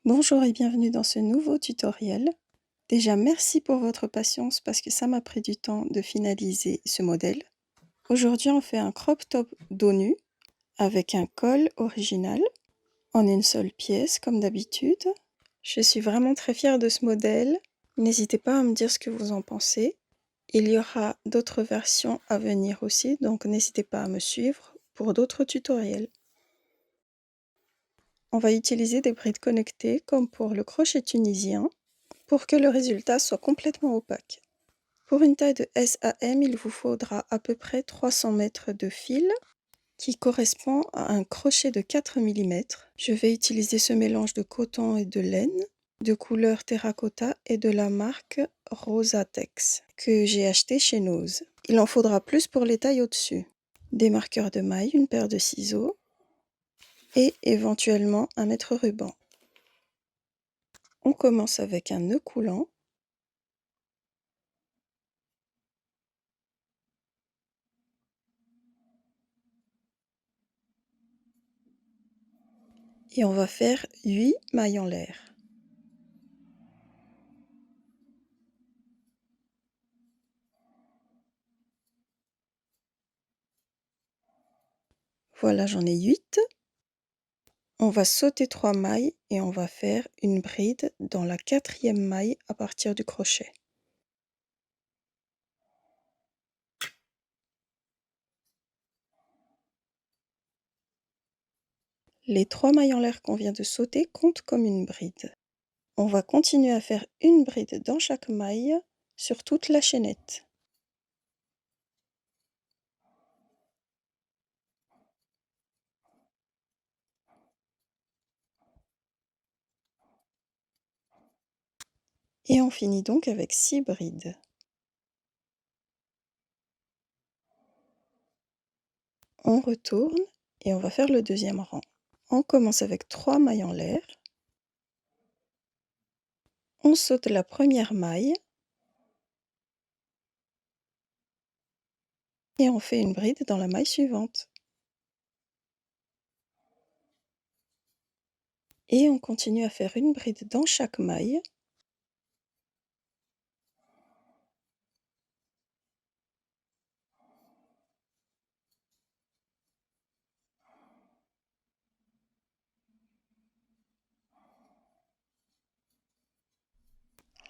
Bonjour et bienvenue dans ce nouveau tutoriel. Déjà merci pour votre patience parce que ça m'a pris du temps de finaliser ce modèle. Aujourd'hui on fait un crop top dos nu avec un col original en une seule pièce comme d'habitude. Je suis vraiment très fière de ce modèle. N'hésitez pas à me dire ce que vous en pensez. Il y aura d'autres versions à venir aussi, donc n'hésitez pas à me suivre pour d'autres tutoriels. On va utiliser des brides connectées comme pour le crochet tunisien pour que le résultat soit complètement opaque. Pour une taille de S à M, il vous faudra à peu près 300 mètres de fil qui correspond à un crochet de 4 mm. Je vais utiliser ce mélange de coton et de laine, de couleur terracotta et de la marque Rosatex que j'ai acheté chez Nose. Il en faudra plus pour les tailles au-dessus. Des marqueurs de mailles, une paire de ciseaux et éventuellement un mètre ruban. On commence avec un nœud coulant. Et on va faire 8 mailles en l'air. Voilà, j'en ai 8. On va sauter 3 mailles et on va faire une bride dans la 4e maille à partir du crochet. Les 3 mailles en l'air qu'on vient de sauter comptent comme une bride. On va continuer à faire une bride dans chaque maille sur toute la chaînette. Et on finit donc avec 6 brides. On retourne et on va faire le deuxième rang. On commence avec 3 mailles en l'air. On saute la première maille. Et on fait une bride dans la maille suivante. Et on continue à faire une bride dans chaque maille.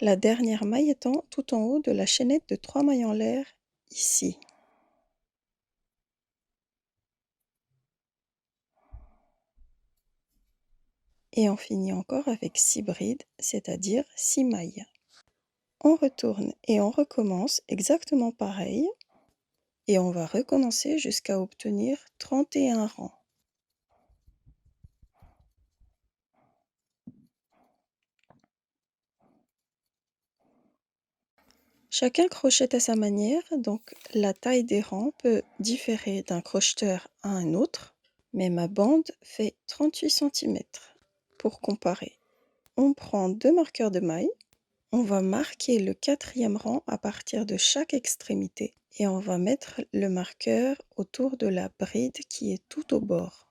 La dernière maille étant tout en haut de la chaînette de 3 mailles en l'air, ici. Et on finit encore avec 6 brides, c'est-à-dire 6 mailles. On retourne et on recommence exactement pareil. Et on va recommencer jusqu'à obtenir 31 rangs. Chacun crochette à sa manière, donc la taille des rangs peut différer d'un crocheteur à un autre, mais ma bande fait 38 cm. Pour comparer, on prend 2 marqueurs de mailles, on va marquer le 4e rang à partir de chaque extrémité et on va mettre le marqueur autour de la bride qui est tout au bord.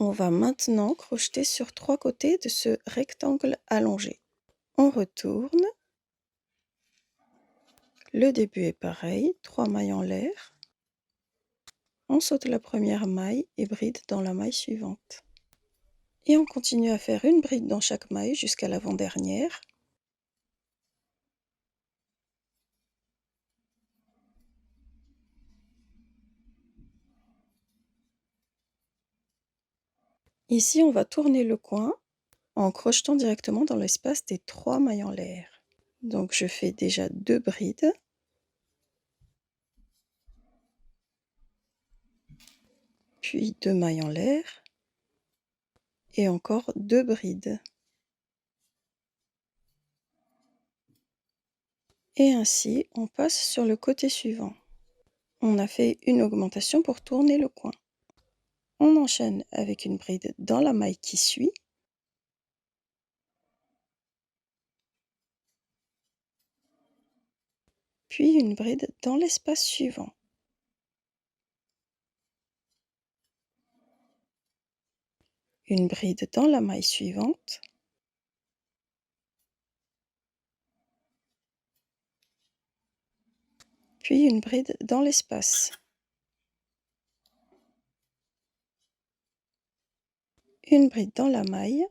On va maintenant crocheter sur 3 côtés de ce rectangle allongé. On retourne. Le début est pareil, 3 mailles en l'air. On saute la première maille et bride dans la maille suivante. Et on continue à faire une bride dans chaque maille jusqu'à l'avant-dernière. Ici, on va tourner le coin en crochetant directement dans l'espace des 3 mailles en l'air. Donc je fais déjà 2 brides. Puis 2 mailles en l'air. Et encore 2 brides. Et ainsi, on passe sur le côté suivant. On a fait une augmentation pour tourner le coin. On enchaîne avec une bride dans la maille qui suit. puis une bride dans l'espace suivant. Une bride dans la maille suivante. Puis une bride dans l'espace. Une bride dans la maille.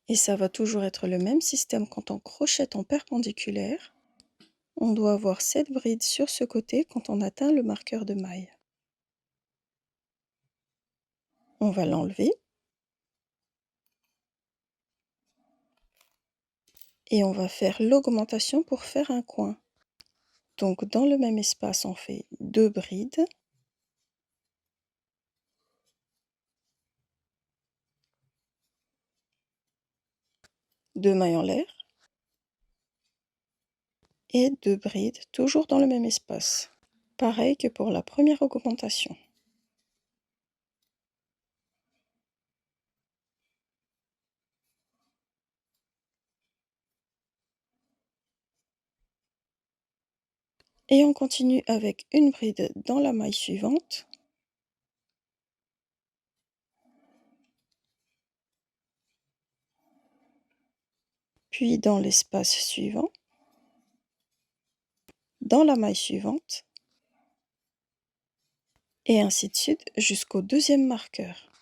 Et ça va toujours être le même système quand on crochette en perpendiculaire. On doit avoir 7 brides sur ce côté quand on atteint le marqueur de maille. On va l'enlever. Et on va faire l'augmentation pour faire un coin. Donc dans le même espace, on fait 2 brides. 2 mailles en l'air. Et 2 brides, toujours dans le même espace. Pareil que pour la première augmentation. Et on continue avec une bride dans la maille suivante. Puis dans l'espace suivant. Dans la maille suivante. Et ainsi de suite jusqu'au deuxième marqueur.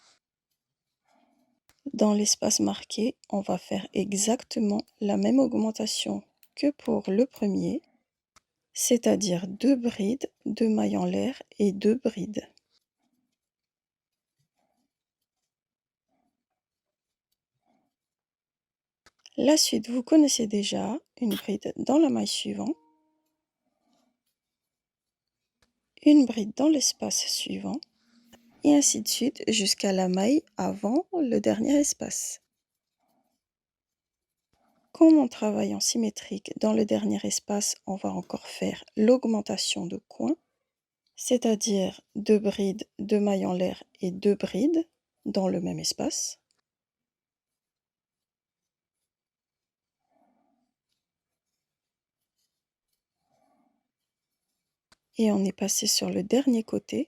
Dans l'espace marqué, on va faire exactement la même augmentation que pour le premier, c'est-à-dire 2 brides, 2 mailles en l'air et 2 brides. La suite, vous connaissez déjà, une bride dans la maille suivante, une bride dans l'espace suivant, et ainsi de suite jusqu'à la maille avant le dernier espace. Comme on travaille en symétrique dans le dernier espace, on va encore faire l'augmentation de coin, c'est-à-dire 2 brides, 2 mailles en l'air et 2 brides dans le même espace. Et on est passé sur le dernier côté.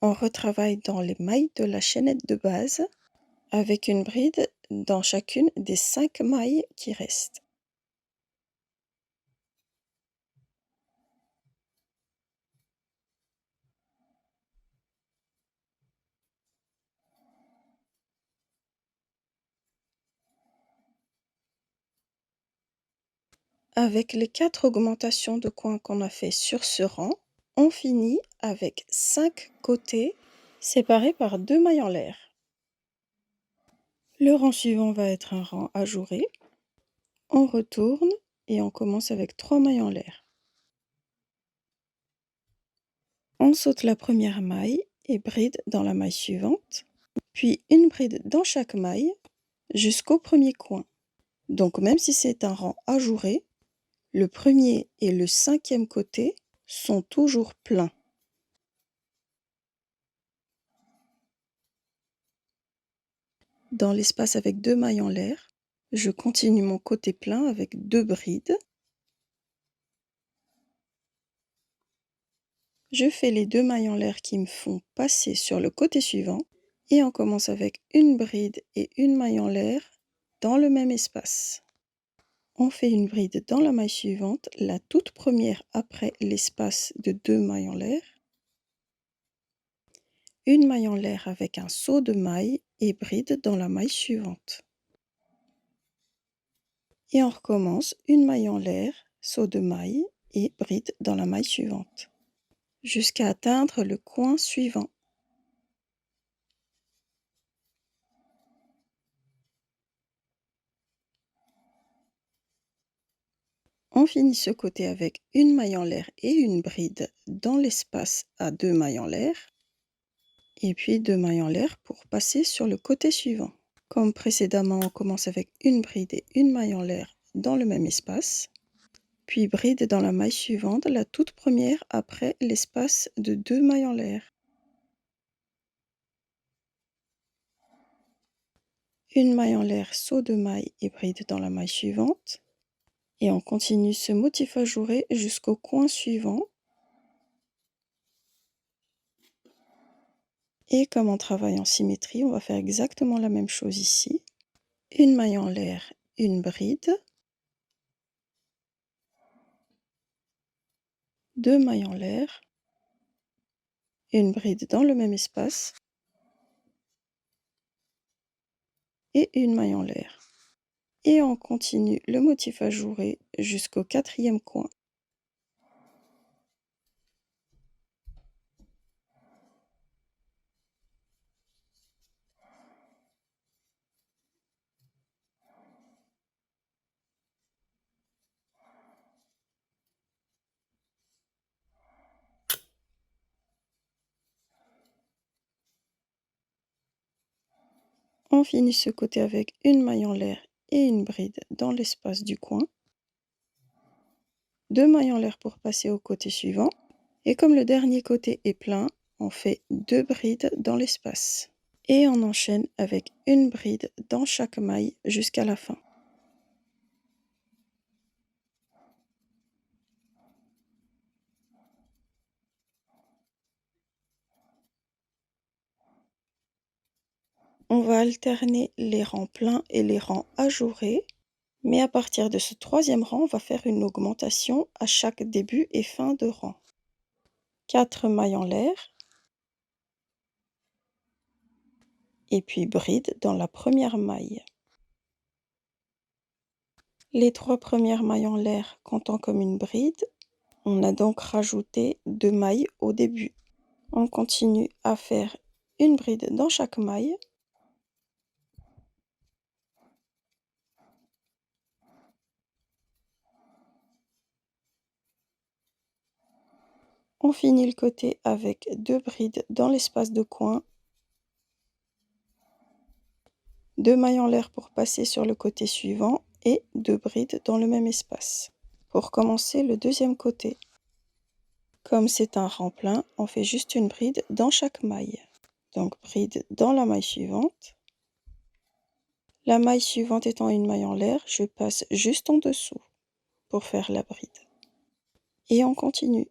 On retravaille dans les mailles de la chaînette de base avec une bride dans chacune des 5 mailles qui restent. Avec les 4 augmentations de coin qu'on a fait sur ce rang, on finit avec 5 côtés séparés par 2 mailles en l'air. Le rang suivant va être un rang ajouré. On retourne et on commence avec 3 mailles en l'air. On saute la première maille et bride dans la maille suivante, puis une bride dans chaque maille jusqu'au premier coin. Donc même si c'est un rang ajouré, le premier et le 5e côté sont toujours pleins. Dans l'espace avec 2 mailles en l'air, je continue mon côté plein avec 2 brides. Je fais les 2 mailles en l'air qui me font passer sur le côté suivant et on commence avec une bride et une maille en l'air dans le même espace. On fait une bride dans la maille suivante, la toute première après l'espace de 2 mailles en l'air. Une maille en l'air avec un saut de maille et bride dans la maille suivante. Et on recommence une maille en l'air, saut de maille et bride dans la maille suivante, jusqu'à atteindre le coin suivant. On finit ce côté avec une maille en l'air et une bride dans l'espace à 2 mailles en l'air, et puis 2 mailles en l'air pour passer sur le côté suivant. Comme précédemment, on commence avec une bride et une maille en l'air dans le même espace, puis bride dans la maille suivante, la toute première après l'espace de 2 mailles en l'air. Une maille en l'air, saut de maille et bride dans la maille suivante, Et on continue ce motif ajouré jusqu'au coin suivant. Et comme on travaille en symétrie, on va faire exactement la même chose ici. Une maille en l'air, une bride. 2 mailles en l'air. Une bride dans le même espace. Et une maille en l'air. Et on continue le motif ajouré jusqu'au 4e coin. On finit ce côté avec une maille en l'air et une bride dans l'espace du coin. 2 mailles en l'air pour passer au côté suivant. Et comme le dernier côté est plein, on fait 2 brides dans l'espace. Et on enchaîne avec une bride dans chaque maille jusqu'à la fin. On va alterner les rangs pleins et les rangs ajourés. Mais à partir de ce 3e rang, on va faire une augmentation à chaque début et fin de rang. 4 mailles en l'air. Et puis bride dans la première maille. Les 3 premières mailles en l'air comptant comme une bride, on a donc rajouté 2 mailles au début. On continue à faire une bride dans chaque maille. On finit le côté avec 2 brides dans l'espace de coin. 2 mailles en l'air pour passer sur le côté suivant et 2 brides dans le même espace. Pour commencer le 2e côté. Comme c'est un rang plein, on fait juste une bride dans chaque maille. Donc bride dans la maille suivante. La maille suivante étant une maille en l'air, je passe juste en dessous pour faire la bride. Et on continue.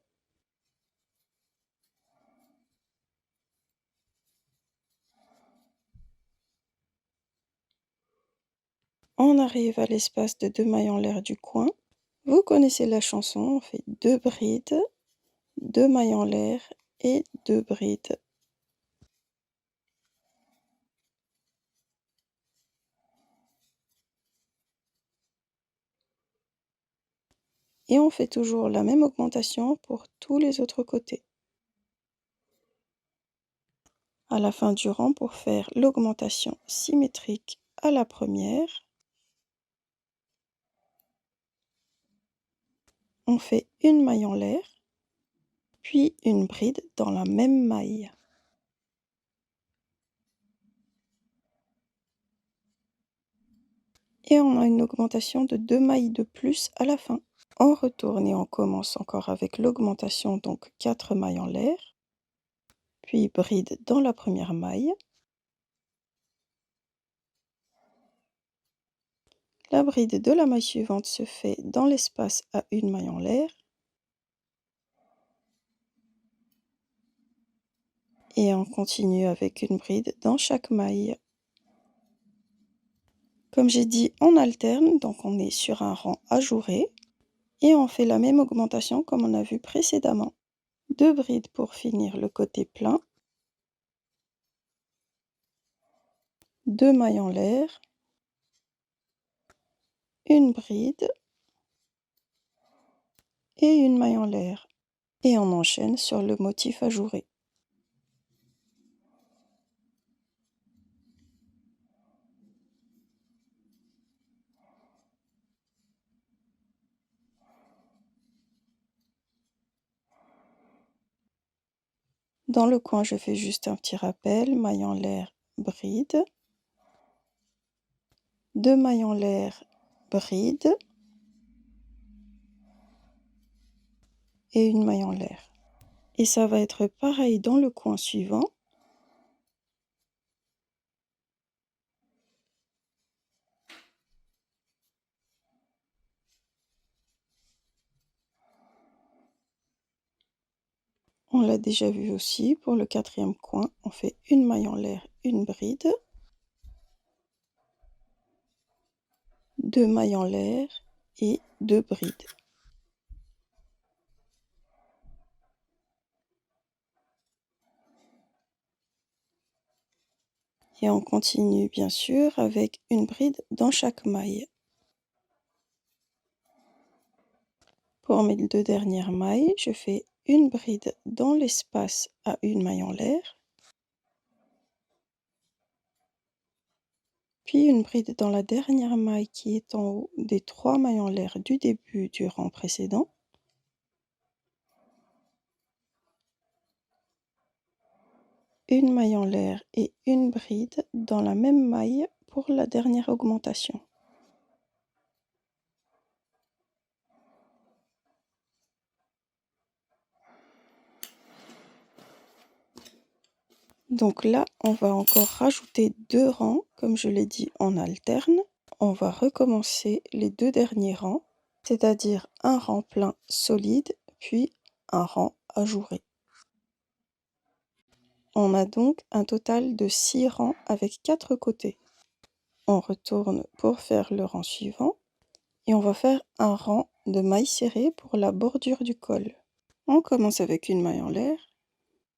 On arrive à l'espace de 2 mailles en l'air du coin. Vous connaissez la chanson, on fait 2 brides, 2 mailles en l'air et 2 brides. Et on fait toujours la même augmentation pour tous les autres côtés. À la fin du rang, pour faire l'augmentation symétrique à la première, on fait une maille en l'air, puis une bride dans la même maille. Et on a une augmentation de 2 mailles de plus à la fin. On retourne et on commence encore avec l'augmentation, donc 4 mailles en l'air, puis bride dans la première maille. La bride de la maille suivante se fait dans l'espace à une maille en l'air. Et on continue avec une bride dans chaque maille. Comme j'ai dit, on alterne, donc on est sur un rang ajouré. Et on fait la même augmentation comme on a vu précédemment. 2 brides pour finir le côté plein. 2 mailles en l'air. Une bride. Et une maille en l'air. Et on enchaîne sur le motif ajouré. Dans le coin, je fais juste un petit rappel, maille en l'air, bride. 2 mailles en l'air, bride. Et une maille en l'air. Et ça va être pareil dans le coin suivant. On l'a déjà vu aussi, pour le quatrième coin, on fait une maille en l'air, une bride, 2 mailles en l'air et 2 brides. Et on continue bien sûr avec une bride dans chaque maille. Pour mes 2 dernières mailles, je fais une bride dans l'espace à une maille en l'air, puis une bride dans la dernière maille qui est en haut des 3 mailles en l'air du début du rang précédent, une maille en l'air et une bride dans la même maille pour la dernière augmentation. Donc là, on va encore rajouter 2 rangs, comme je l'ai dit, en alterne. On va recommencer les 2 derniers rangs, c'est-à-dire un rang plein solide, puis un rang ajouré. On a donc un total de 6 rangs avec 4 côtés. On retourne pour faire le rang suivant et on va faire un rang de mailles serrées pour la bordure du col. On commence avec une maille en l'air,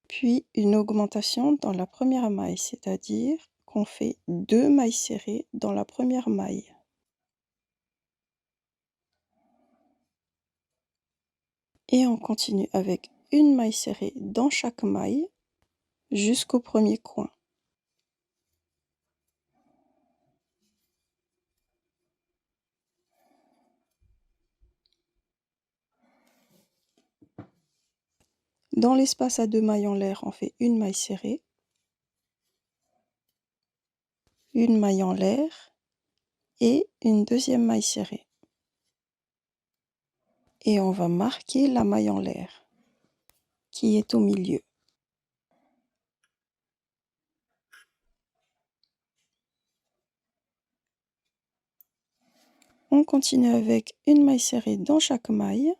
puis une augmentation dans la première maille, c'est-à-dire qu'on fait 2 mailles serrées dans la première maille. Et on continue avec une maille serrée dans chaque maille jusqu'au premier coin. Dans l'espace à 2 mailles en l'air, on fait une maille serrée, une maille en l'air et une deuxième maille serrée. Et on va marquer la maille en l'air qui est au milieu. On continue avec une maille serrée dans chaque maille.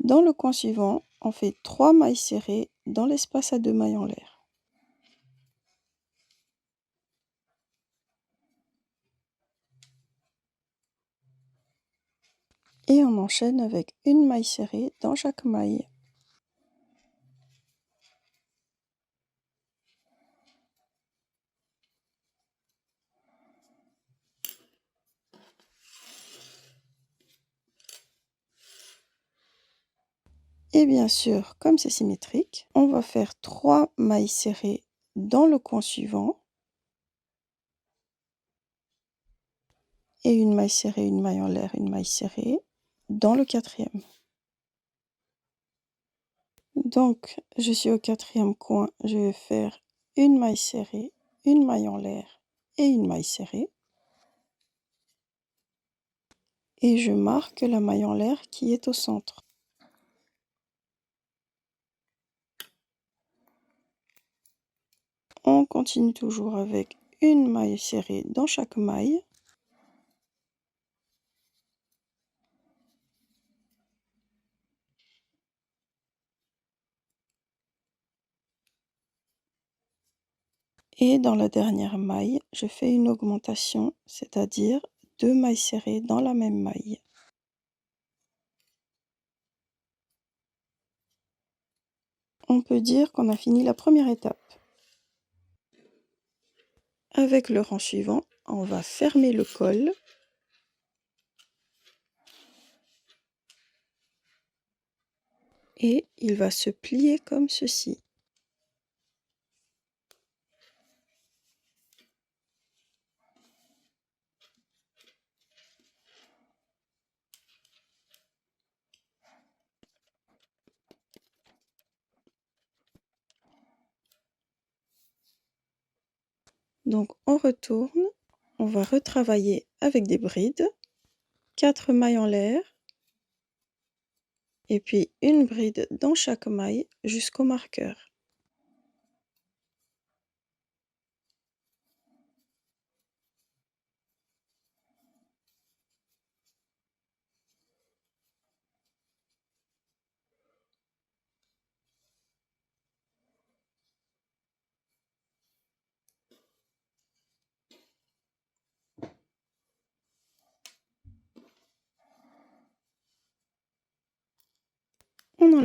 Dans le coin suivant, on fait 3 mailles serrées dans l'espace à 2 mailles en l'air. Et on enchaîne avec une maille serrée dans chaque maille. Et bien sûr, comme c'est symétrique, on va faire 3 mailles serrées dans le coin suivant et une maille serrée, une maille en l'air, une maille serrée dans le quatrième. Donc, je suis au quatrième coin, je vais faire une maille serrée, une maille en l'air et une maille serrée. Et je marque la maille en l'air qui est au centre. On continue toujours avec une maille serrée dans chaque maille. Et dans la dernière maille, je fais une augmentation, c'est-à-dire 2 mailles serrées dans la même maille. On peut dire qu'on a fini la première étape. Avec le rang suivant, on va fermer le col. Et il va se plier comme ceci. Donc on retourne, on va retravailler avec des brides, 4 mailles en l'air, et puis une bride dans chaque maille jusqu'au marqueur.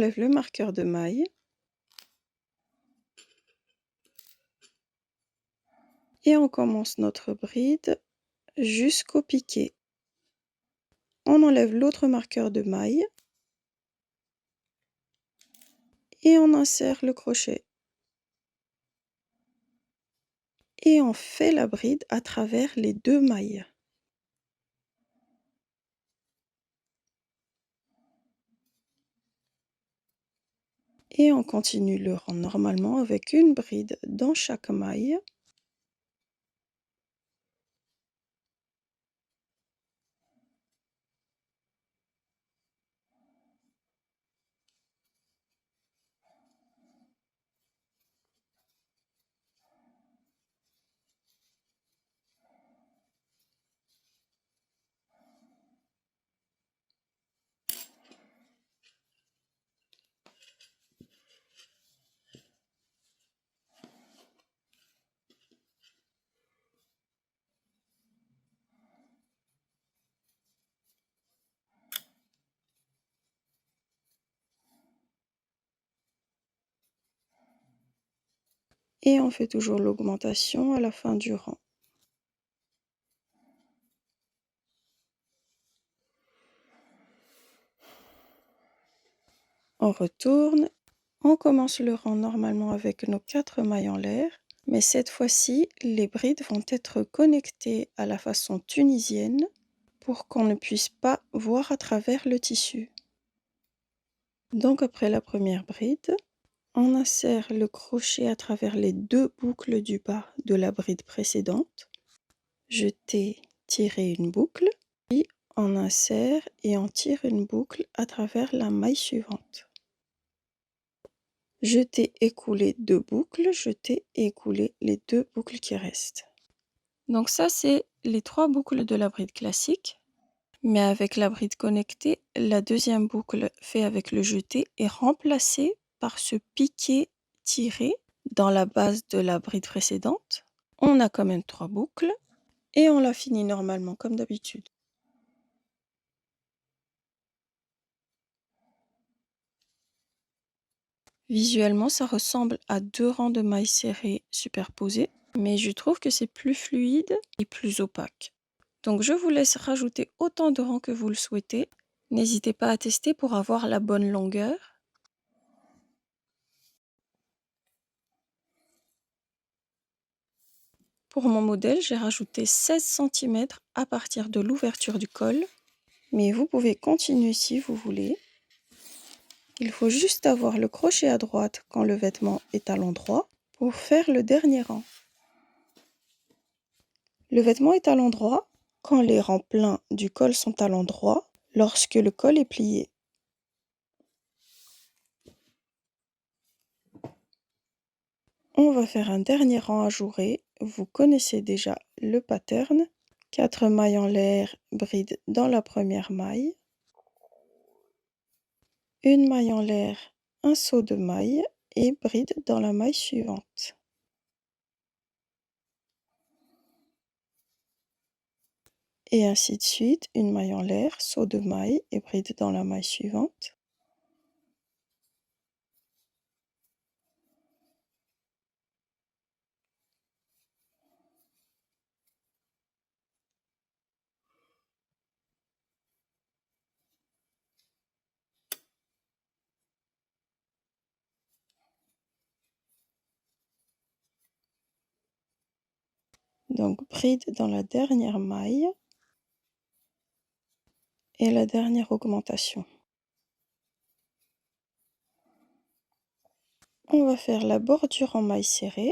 enlève le marqueur de maille et on commence notre bride jusqu'au piqué. On enlève l'autre marqueur de maille et on insère le crochet. Et on fait la bride à travers les 2 mailles. Et on continue le rang normalement avec une bride dans chaque maille. Et on fait toujours l'augmentation à la fin du rang. On retourne, on commence le rang normalement avec nos 4 mailles en l'air, mais cette fois-ci, les brides vont être connectées à la façon tunisienne pour qu'on ne puisse pas voir à travers le tissu. Donc après la première bride, on insère le crochet à travers les 2 boucles du bas de la bride précédente. Jeter, tirer une boucle, puis on insère et on tire une boucle à travers la maille suivante. Jeter, écouler 2 boucles, jeter et écouler les 2 boucles qui restent. Donc ça, c'est les 3 boucles de la bride classique. Mais avec la bride connectée, la deuxième boucle fait avec le jeté est remplacée par ce piqué tiré dans la base de la bride précédente. On a quand même 3 boucles et on la finit normalement comme d'habitude. Visuellement, ça ressemble à 2 rangs de mailles serrées superposées, mais je trouve que c'est plus fluide et plus opaque. Donc je vous laisse rajouter autant de rangs que vous le souhaitez. N'hésitez pas à tester pour avoir la bonne longueur. Pour mon modèle, j'ai rajouté 16 cm à partir de l'ouverture du col, mais vous pouvez continuer si vous voulez. Il faut juste avoir le crochet à droite quand le vêtement est à l'endroit pour faire le dernier rang. Le vêtement est à l'endroit quand les rangs pleins du col sont à l'endroit lorsque le col est plié. On va faire un dernier rang ajouré. Vous connaissez déjà le pattern. 4 mailles en l'air, bride dans la première maille. Une maille en l'air, un saut de maille et bride dans la maille suivante. Et ainsi de suite, une maille en l'air, saut de maille et bride dans la maille suivante. Donc bride dans la dernière maille et la dernière augmentation. On va faire la bordure en maille serrée.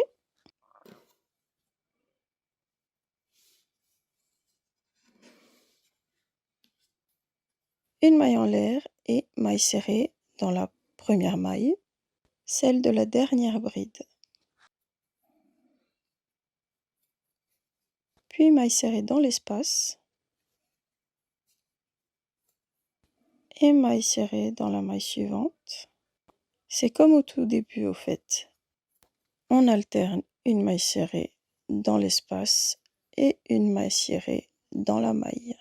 Une maille en l'air et maille serrée dans la première maille, celle de la dernière bride. Puis maille serrée dans l'espace et maille serrée dans la maille suivante. C'est comme au tout début au fait. On alterne une maille serrée dans l'espace et une maille serrée dans la maille.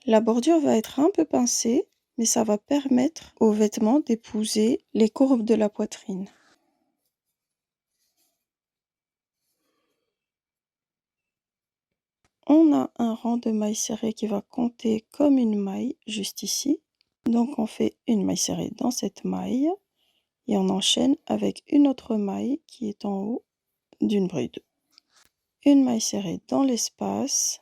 La bordure va être un peu pincée, mais ça va permettre au vêtement d'épouser les courbes de la poitrine. On a un rang de mailles serrées qui va compter comme une maille juste ici. Donc on fait une maille serrée dans cette maille et on enchaîne avec une autre maille qui est en haut d'une bride. Une maille serrée dans l'espace,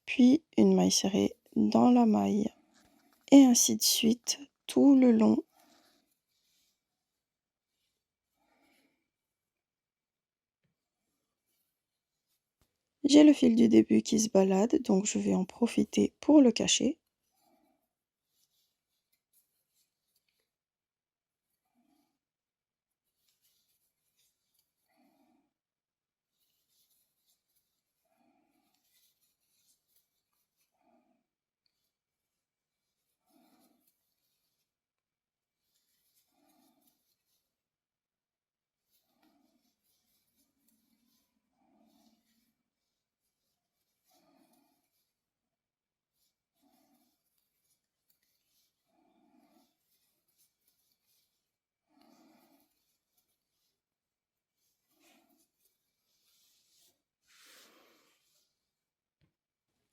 puis une maille serrée dans la maille, et ainsi de suite tout le long. J'ai le fil du début qui se balade, donc je vais en profiter pour le cacher.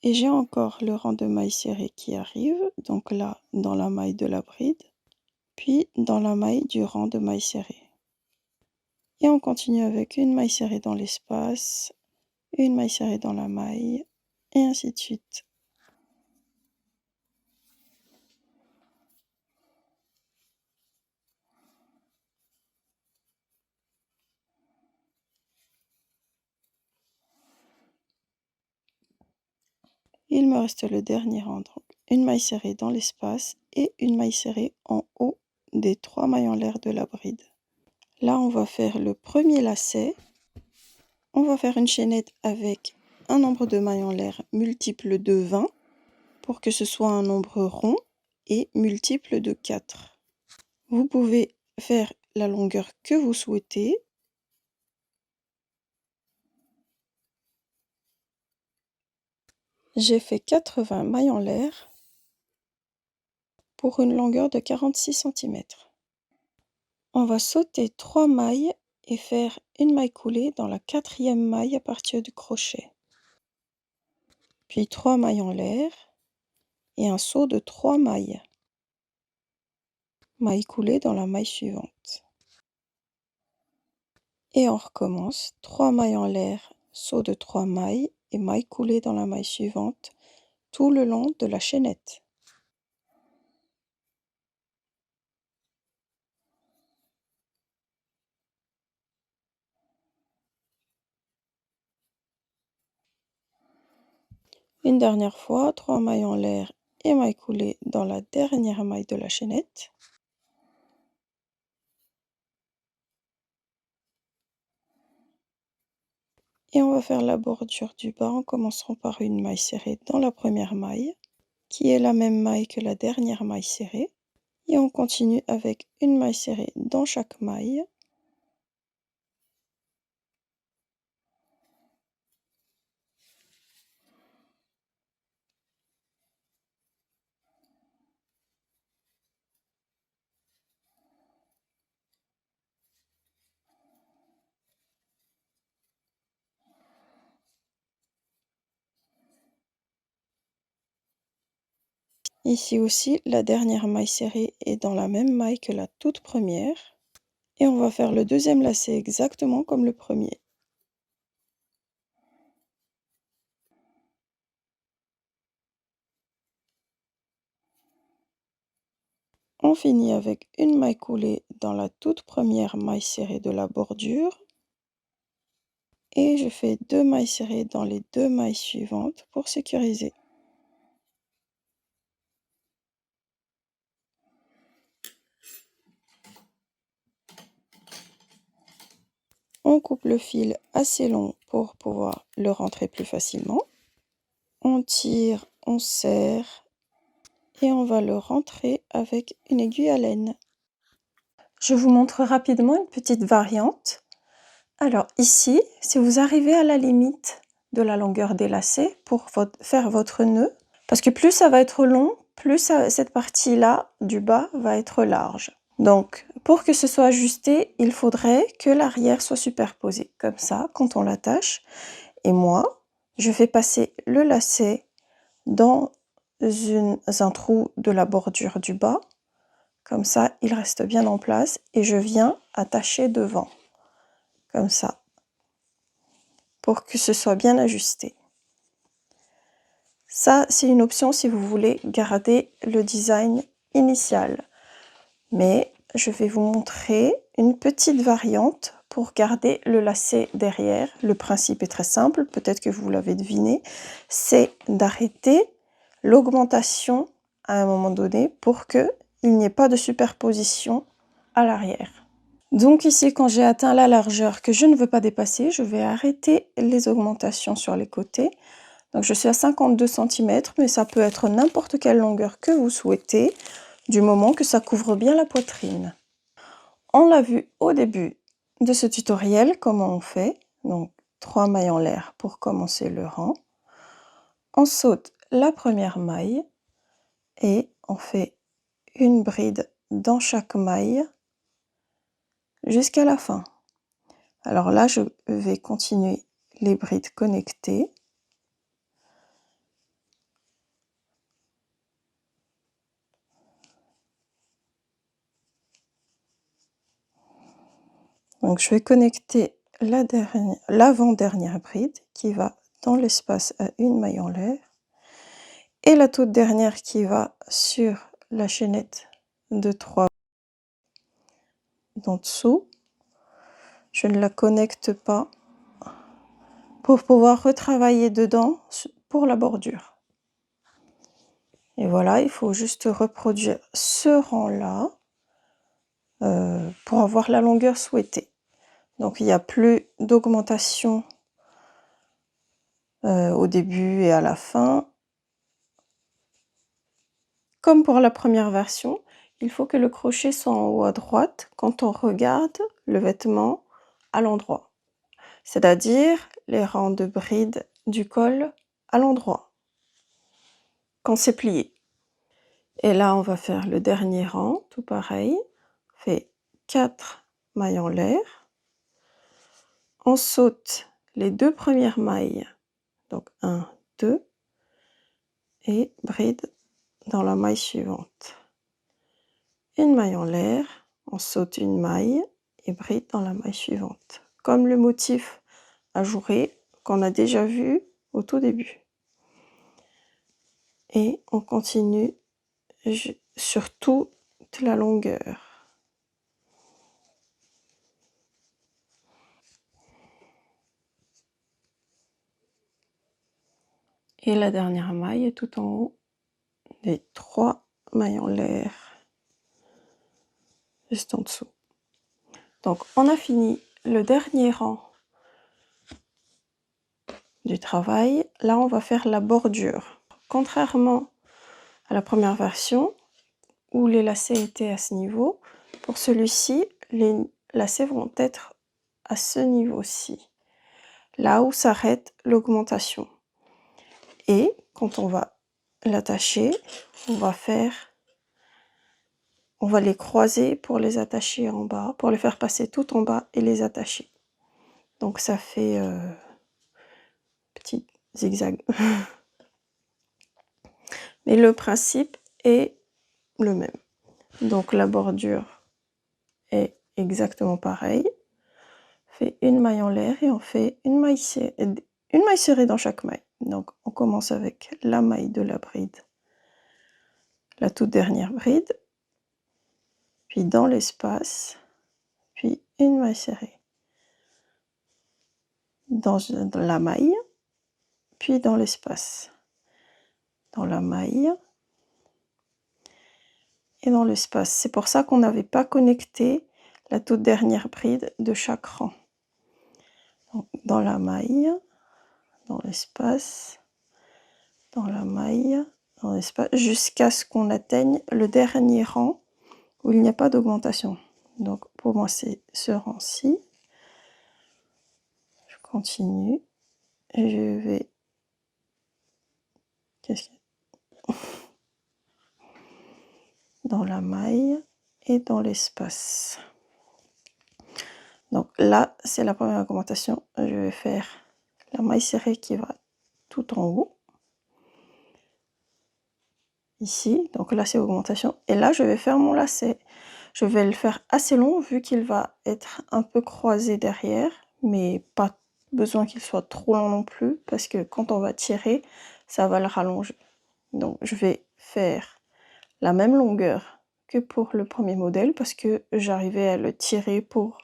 Et j'ai encore le rang de mailles serrées qui arrive, donc là dans la maille de la bride, puis dans la maille du rang de mailles serrées. Et on continue avec une maille serrée dans l'espace, une maille serrée dans la maille, et ainsi de suite. Il me reste le dernier rang, donc une maille serrée dans l'espace et une maille serrée en haut des 3 mailles en l'air de la bride. Là, on va faire le premier lacet. On va faire une chaînette avec un nombre de mailles en l'air multiple de 20 pour que ce soit un nombre rond et multiple de 4. Vous pouvez faire la longueur que vous souhaitez. J'ai fait 80 mailles en l'air pour une longueur de 46 cm. On va sauter 3 mailles et faire une maille coulée dans la 4e maille à partir du crochet. Puis 3 mailles en l'air et un saut de 3 mailles. Maille coulée dans la maille suivante. Et on recommence 3 mailles en l'air, saut de 3 mailles et maille coulée dans la maille suivante tout le long de la chaînette. Une dernière fois, 3 mailles en l'air et maille coulée dans la dernière maille de la chaînette. Et on va faire la bordure du bas en commençant par une maille serrée dans la première maille, qui est la même maille que la dernière maille serrée. Et on continue avec une maille serrée dans chaque maille. Ici aussi, la dernière maille serrée est dans la même maille que la toute première. Et on va faire le deuxième lacet exactement comme le premier. On finit avec une maille coulée dans la toute première maille serrée de la bordure. Et je fais 2 mailles serrées dans les 2 mailles suivantes pour sécuriser. On coupe le fil assez long pour pouvoir le rentrer plus facilement. On tire, on serre et on va le rentrer avec une aiguille à laine. Je vous montre rapidement une petite variante. Alors ici, si vous arrivez à la limite de la longueur des lacets pour faire votre nœud, Parce que plus ça va être long, plus cette partie-là du bas va être large. Donc, pour que ce soit ajusté, il faudrait que l'arrière soit superposé, comme ça, quand on l'attache. Et moi, je fais passer le lacet dans un trou de la bordure du bas. Comme ça, il reste bien en place et je viens attacher devant, comme ça, pour que ce soit bien ajusté. Ça, c'est une option si vous voulez garder le design initial. Mais je vais vous montrer une petite variante pour garder le lacet derrière. Le principe est très simple, peut-être que vous l'avez deviné, c'est d'arrêter l'augmentation à un moment donné pour qu'il n'y ait pas de superposition à l'arrière. Donc ici, quand j'ai atteint la largeur que je ne veux pas dépasser, je vais arrêter les augmentations sur les côtés. Donc je suis à 52 cm, mais ça peut être n'importe quelle longueur que vous souhaitez, du moment que ça couvre bien la poitrine. On l'a vu au début de ce tutoriel, comment on fait. Donc 3 mailles en l'air pour commencer le rang. On saute la première maille et on fait une bride dans chaque maille jusqu'à la fin. Alors là, je vais continuer les brides connectées. Donc je vais connecter l'avant-dernière bride qui va dans l'espace à une maille en l'air et la toute dernière qui va sur la chaînette de 3 d'en dessous. Je ne la connecte pas pour pouvoir retravailler dedans pour la bordure. Et voilà, il faut juste reproduire ce rang-là pour avoir la longueur souhaitée. Donc il n'y a plus d'augmentation au début et à la fin. Comme pour la première version, il faut que le crochet soit en haut à droite quand on regarde le vêtement à l'endroit. C'est-à-dire les rangs de brides du col à l'endroit, quand c'est plié. Et là, on va faire le dernier rang, tout pareil. On fait 4 mailles en l'air. On saute les 2 premières mailles, donc 1, 2, et bride dans la maille suivante. Une maille en l'air, on saute une maille et bride dans la maille suivante. Comme le motif ajouré qu'on a déjà vu au tout début. Et on continue sur toute la longueur. Et la dernière maille est tout en haut des 3 mailles en l'air, juste en dessous. Donc on a fini le dernier rang du travail. Là on va faire la bordure. Contrairement à la première version où les lacets étaient à ce niveau, pour celui-ci les lacets vont être à ce niveau-ci, là où s'arrête l'augmentation. Et quand on va l'attacher, on va les croiser pour les attacher en bas, pour les faire passer tout en bas et les attacher. Donc ça fait petit zigzag. Mais le principe est le même. Donc la bordure est exactement pareille. On fait une maille en l'air et on fait une maille serrée dans chaque maille. Donc on commence avec la maille de la bride, la toute dernière bride, puis dans l'espace, puis une maille serrée dans la maille, puis dans l'espace, dans la maille et dans l'espace. C'est pour ça qu'on n'avait pas connecté la toute dernière bride de chaque rang. Donc, dans la maille, dans l'espace, dans la maille, dans l'espace, jusqu'à ce qu'on atteigne le dernier rang où il n'y a pas d'augmentation. Donc pour moi c'est ce rang-ci. Je continue et je vais... Qu'est-ce qu'il y a ? dans la maille et dans l'espace. Donc là, c'est la première augmentation. Je vais faire la maille serrée qui va tout en haut. Ici, donc là c'est augmentation. Et là, je vais faire mon lacet. Je vais le faire assez long vu qu'il va être un peu croisé derrière, mais pas besoin qu'il soit trop long non plus, parce que quand on va tirer, ça va le rallonger. Donc je vais faire la même longueur que pour le premier modèle, parce que j'arrivais à le tirer pour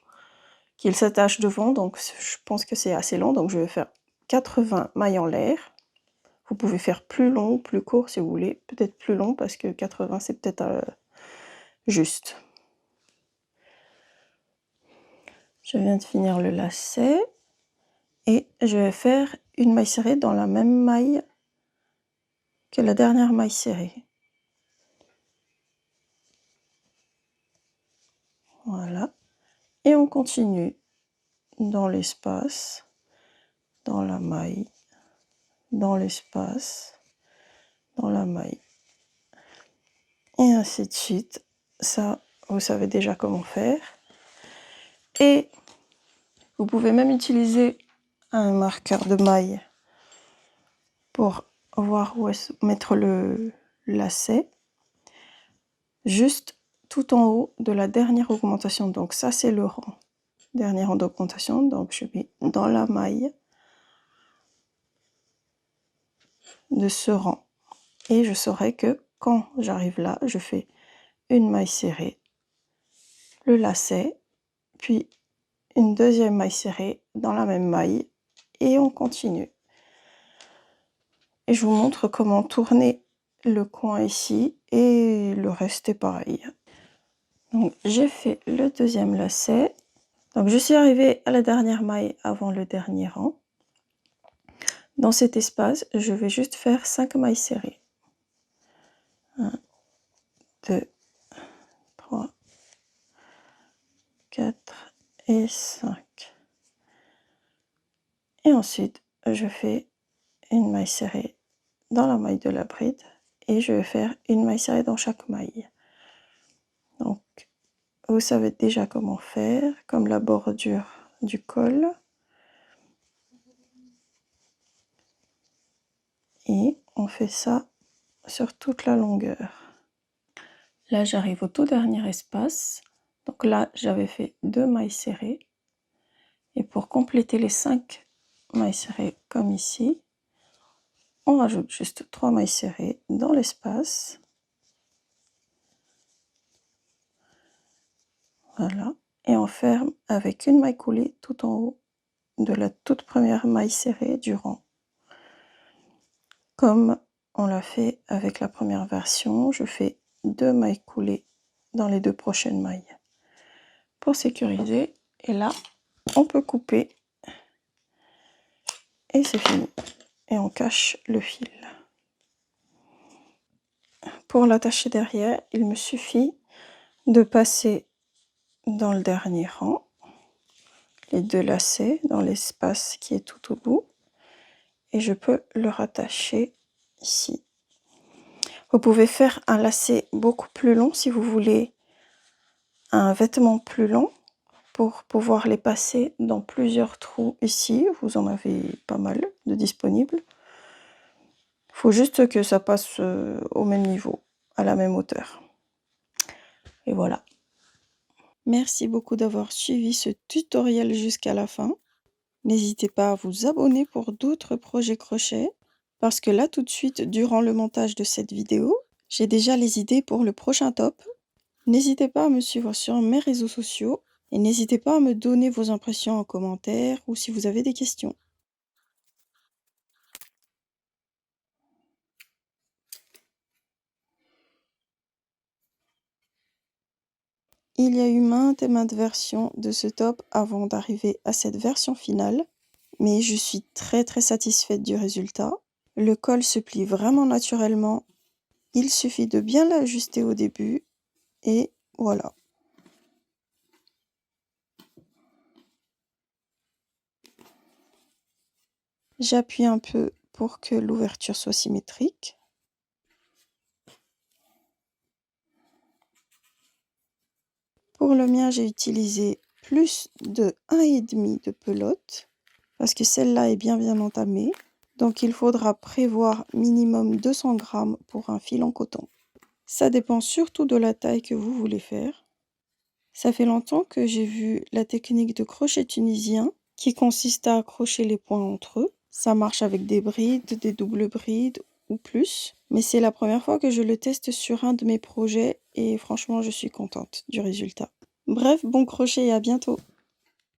qu'il s'attache devant, donc je pense que c'est assez long, donc je vais faire 80 mailles en l'air. Vous pouvez faire plus long ou plus court si vous voulez, peut-être plus long parce que 80 c'est peut-être juste. Je viens de finir le lacet et je vais faire une maille serrée dans la même maille que la dernière maille serrée. Voilà. Et on continue dans l'espace, dans la maille, dans l'espace, dans la maille. Et ainsi de suite. Ça, vous savez déjà comment faire. Et vous pouvez même utiliser un marqueur de maille pour voir où est mettre le lacet. Juste tout en haut de la dernière augmentation. Donc ça, c'est le rang. Dernier rang d'augmentation. Donc je mets dans la maille de ce rang. Et je saurai que quand j'arrive là, je fais une maille serrée, le lacet, puis une deuxième maille serrée dans la même maille et on continue. Et je vous montre comment tourner le coin ici et le reste est pareil. Donc j'ai fait le deuxième lacet. Donc je suis arrivée à la dernière maille avant le dernier rang. Dans cet espace, je vais juste faire 5 mailles serrées. 1, 2, 3, 4 et 5. Et ensuite, je fais une maille serrée dans la maille de la bride et je vais faire une maille serrée dans chaque maille. Donc, vous savez déjà comment faire, comme la bordure du col. Et on fait ça sur toute la longueur. Là, j'arrive au tout dernier espace. Donc là, j'avais fait 2 mailles serrées. Et pour compléter les 5 mailles serrées comme ici, on rajoute juste 3 mailles serrées dans l'espace. Voilà. Et on ferme avec une maille coulée tout en haut de la toute première maille serrée du rang. Comme on l'a fait avec la première version, je fais 2 mailles coulées dans les 2 prochaines mailles pour sécuriser. Et là, on peut couper et c'est fini. Et on cache le fil. Pour l'attacher derrière, il me suffit de passer dans le dernier rang les 2 lacets dans l'espace qui est tout au bout et je peux le rattacher ici. Vous pouvez faire un lacet beaucoup plus long si vous voulez un vêtement plus long pour pouvoir les passer dans plusieurs trous ici. Vous en avez pas mal de disponibles. Il faut juste que ça passe au même niveau, à la même hauteur. Et voilà. Merci beaucoup d'avoir suivi ce tutoriel jusqu'à la fin. N'hésitez pas à vous abonner pour d'autres projets crochet, parce que là tout de suite, durant le montage de cette vidéo, j'ai déjà les idées pour le prochain top. N'hésitez pas à me suivre sur mes réseaux sociaux et n'hésitez pas à me donner vos impressions en commentaire ou si vous avez des questions. Il y a eu maintes et maintes versions de ce top avant d'arriver à cette version finale, mais je suis très satisfaite du résultat. Le col se plie vraiment naturellement, il suffit de bien l'ajuster au début et voilà. J'appuie un peu pour que l'ouverture soit symétrique. Pour le mien, j'ai utilisé plus de 1,5 de pelote parce que celle-là est bien entamée. Donc il faudra prévoir minimum 200 grammes pour un fil en coton. Ça dépend surtout de la taille que vous voulez faire. Ça fait longtemps que j'ai vu la technique de crochet tunisien qui consiste à accrocher les points entre eux. Ça marche avec des brides, des doubles brides ou plus. Mais c'est la première fois que je le teste sur un de mes projets et franchement, je suis contente du résultat. Bref, bon crochet et à bientôt!